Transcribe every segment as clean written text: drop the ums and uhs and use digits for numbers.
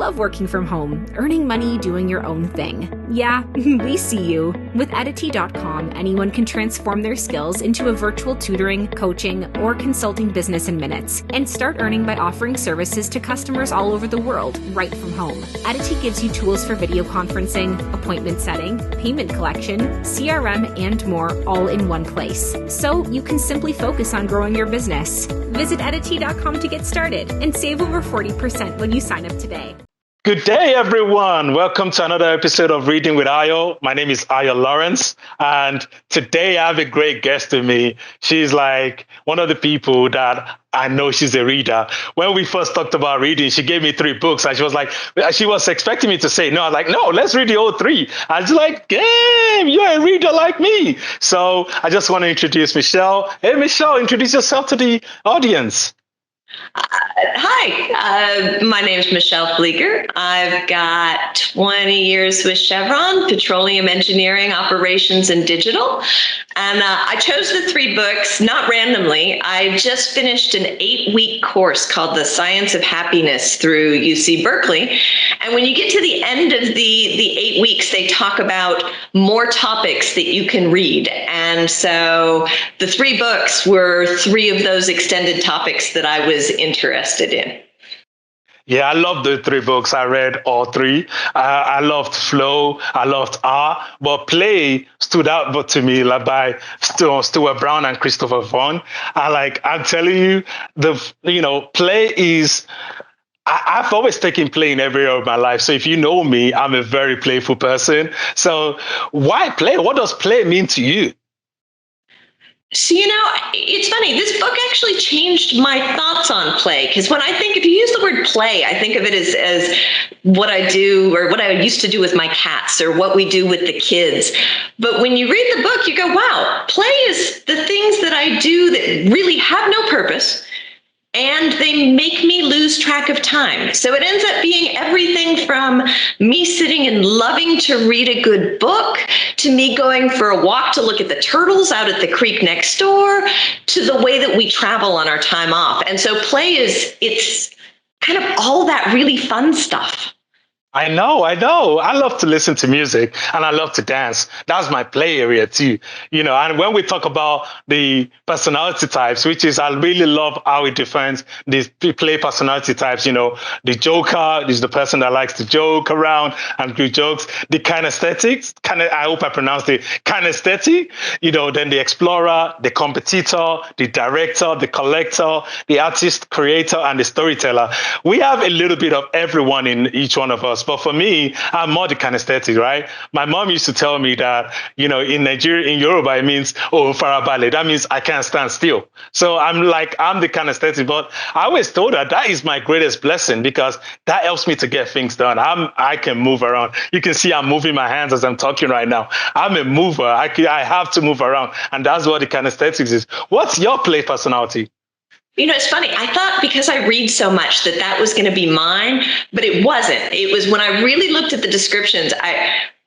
love working from home, earning money doing your own thing. Yeah, we see you. With Edity.com, anyone can transform their skills into a virtual tutoring, coaching, or consulting business in minutes, and start earning by offering services to customers all over the world, right from home. Edity gives you tools for video conferencing, appointment setting, payment collection, CRM, and more, all in one place. So you can simply focus on growing your business. Visit Edity.com to get started and save over 40% when you sign up today. Good day, everyone. Welcome to another episode of Reading with Ayo. My name is Ayo Lawrence, and today I have a great guest with me. She's like one of the people that I know she's a reader. When we first talked about reading, she gave me 3 books, and she was expecting me to say no. I was like, no, let's read the whole 3. I was like, damn, you're a reader like me. So I just want to introduce Michelle. Hey, Michelle, introduce yourself to the audience. Hi, my name is Michelle Pflueger. I've got 20 years with Chevron, petroleum engineering, operations, and digital. And I chose the 3 books, not randomly. I just finished an 8-week course called The Science of Happiness through UC Berkeley. And when you get to the end of the 8 weeks, they talk about more topics that you can read. And so the 3 books were 3 of those extended topics that I was interested in. Yeah, I love the 3 books. I read all 3. I loved Flow, I loved R, but Play stood out but to me like by Stuart Brown and Christopher Vaughan. I'm telling you, Play is. I've always taken play in every area of my life. So if you know me, I'm a very playful person. So why play? What does play mean to you? So, it's funny. This book actually changed my thoughts on play, because if you use the word play, I think of it as what I do or what I used to do with my cats or what we do with the kids. But when you read the book, you go, wow, play is the things that I do that really have no purpose. And they make me lose track of time. So it ends up being everything from me sitting and loving to read a good book, to me going for a walk to look at the turtles out at the creek next door, to the way that we travel on our time off. And so it's kind of all that really fun stuff. I know. I love to listen to music and I love to dance. That's my play area too. And when we talk about the personality types, which is, I really love how it defines these play personality types. The joker is the person that likes to joke around and do jokes. The kinesthetics, I hope I pronounced it, kinesthetic, then the explorer, the competitor, the director, the collector, the artist, creator, and the storyteller. We have a little bit of everyone in each one of us. But for me, I'm more the kinesthetic, right? My mom used to tell me that, in Nigeria, in Yoruba, it means, farabale. That means I can't stand still. So I'm the kinesthetic, but I always told her that is my greatest blessing because that helps me to get things done. I can move around. You can see I'm moving my hands as I'm talking right now. I'm a mover. I have to move around. And that's what the kinesthetics is. What's your play personality? It's funny. I thought because I read so much that was going to be mine, but it wasn't. It was when I really looked at the descriptions,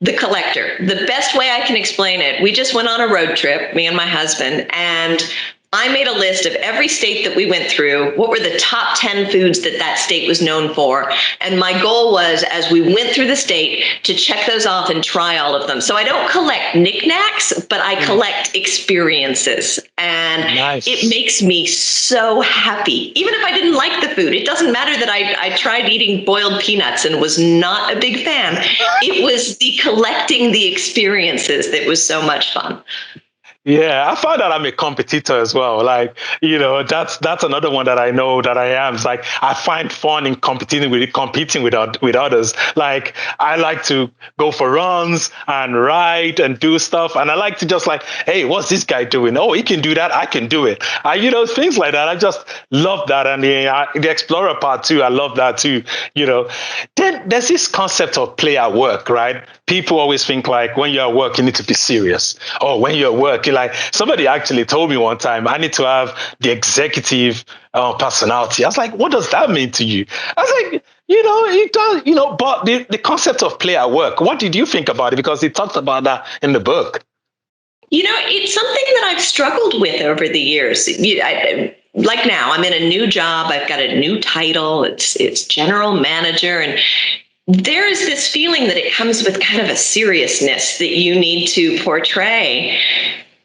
the collector, the best way I can explain it, we just went on a road trip, me and my husband, and I made a list of every state that we went through, what were the top 10 foods that state was known for. And my goal was, as we went through the state, to check those off and try all of them. So I don't collect knickknacks, but I collect experiences. And nice. It makes me so happy. Even if I didn't like the food, it doesn't matter that I tried eating boiled peanuts and was not a big fan. It was the collecting the experiences that was so much fun. Yeah, I found that I'm a competitor as well. That's another one that I know that I am. It's like I find fun in competing with others. Like I like to go for runs and ride and do stuff, and I like to just hey, what's this guy doing? Oh, he can do that. I can do it. Things like that. I just love that, and the explorer part too. I love that too. Then there's this concept of play at work, right? People always think when you're at work, you need to be serious. Or when you're at work, somebody actually told me one time, I need to have the executive personality. I was like, what does that mean to you? I was like, it does, but the concept of play at work, what did you think about it? Because he talked about that in the book. It's something that I've struggled with over the years. like now, I'm in a new job. I've got a new title. It's general manager. And there is this feeling that it comes with kind of a seriousness that you need to portray.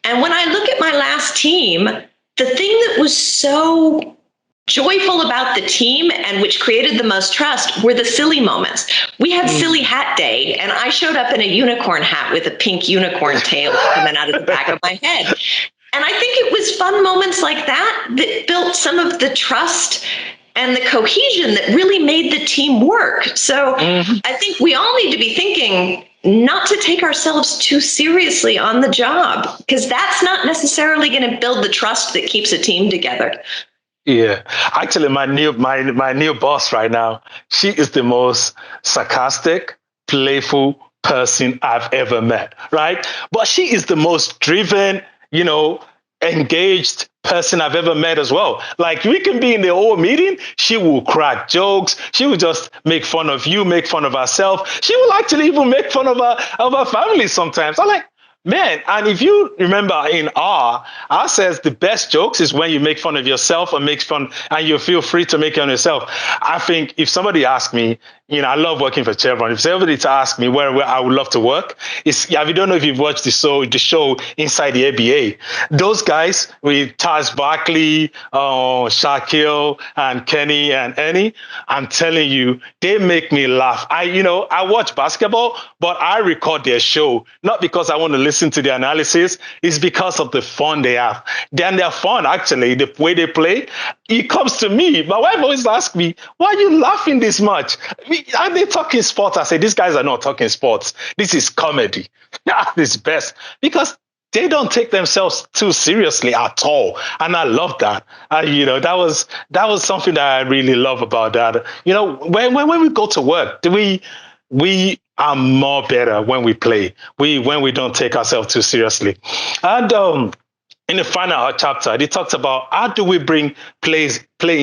And when I look at my last team, the thing that was so joyful about the team and which created the most trust were the silly moments. We had silly hat day, and I showed up in a unicorn hat with a pink unicorn tail coming out of the back of my head. And I think it was fun moments like that that built some of the trust and the cohesion that really made the team work. So I think we all need to be thinking not to take ourselves too seriously on the job, because that's not necessarily going to build the trust that keeps a team together. Yeah, actually, my new boss right now, she is the most sarcastic, playful person I've ever met, right? But she is the most driven, engaged person I've ever met as well. Like, we can be in the whole meeting, she will crack jokes, she will just make fun of you, make fun of herself. She will actually even make fun of her family sometimes. I'm like, man, and if you remember in R says the best jokes is when you make fun of yourself and make fun, and you feel free to make it on yourself. I think if somebody asked me, I love working for Chevron. If somebody to ask me where I would love to work, I don't know if you've watched the show Inside the ABA. Those guys with Taz Barkley, Shaquille, and Kenny and Annie, I'm telling you, they make me laugh. I watch basketball, but I record their show, not because I want to listen to the analysis, it's because of the fun they have. Then they're fun, actually, the way they play. It comes to me. My wife always asks me, why are you laughing this much? Are they talking sports? I say, these guys are not talking sports. This is comedy. This is best. Because they don't take themselves too seriously at all. And I love that. That was something that I really love about that. When we go to work, we are more better when we play. When we don't take ourselves too seriously. And in the final chapter, it talks about how do we bring play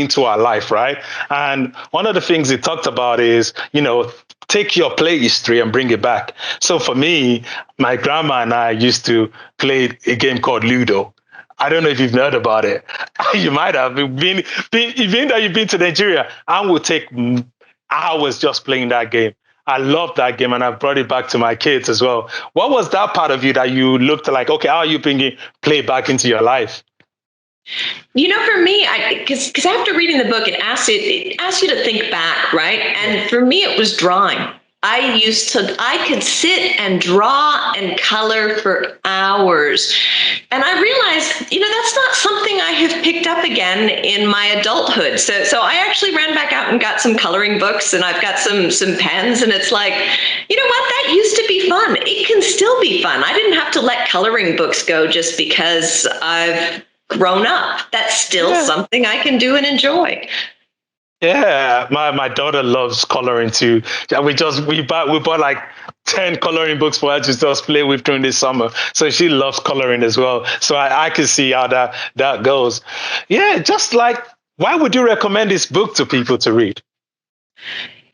into our life, right? And one of the things it talked about is, take your play history and bring it back. So for me, my grandma and I used to play a game called Ludo. I don't know if you've heard about it. You might have been even though you've been to Nigeria. I will take hours just playing that game. I love that game, and I brought it back to my kids as well. What was that part of you that you looked like, okay, how are you bringing play back into your life? For me, because after reading the book, it asks you to think back, right? And for me, it was drawing. I could sit and draw and color for hours. And I realized, that's not something I have picked up again in my adulthood. So I actually ran back out and got some coloring books, and I've got some pens, and it's like, you know what, that used to be fun. It can still be fun. I didn't have to let coloring books go just because I've grown up. That's still something I can do and enjoy. Yeah, my daughter loves coloring too. We bought like 10 coloring books for her to just play with during this summer. So she loves coloring as well. So I can see how that goes. Yeah, just like, why would you recommend this book to people to read?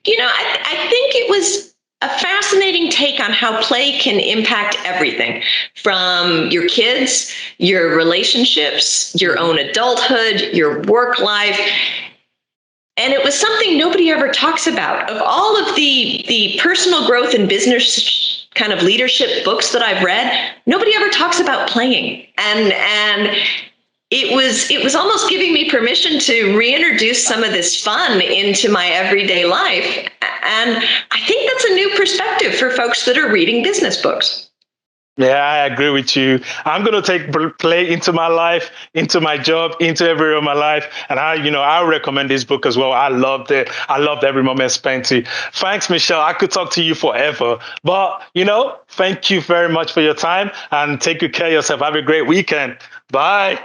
I think it was a fascinating take on how play can impact everything from your kids, your relationships, your own adulthood, your work life. And it was something nobody ever talks about. Of all of the personal growth and business kind of leadership books that I've read, nobody ever talks about playing. And it was almost giving me permission to reintroduce some of this fun into my everyday life. And I think that's a new perspective for folks that are reading business books. Yeah, I agree with you. I'm going to take play into my life, into my job, into every area of my life. And I recommend this book as well. I loved it. I loved every moment spent it. Thanks, Michelle. I could talk to you forever. But, thank you very much for your time, and take good care of yourself. Have a great weekend. Bye.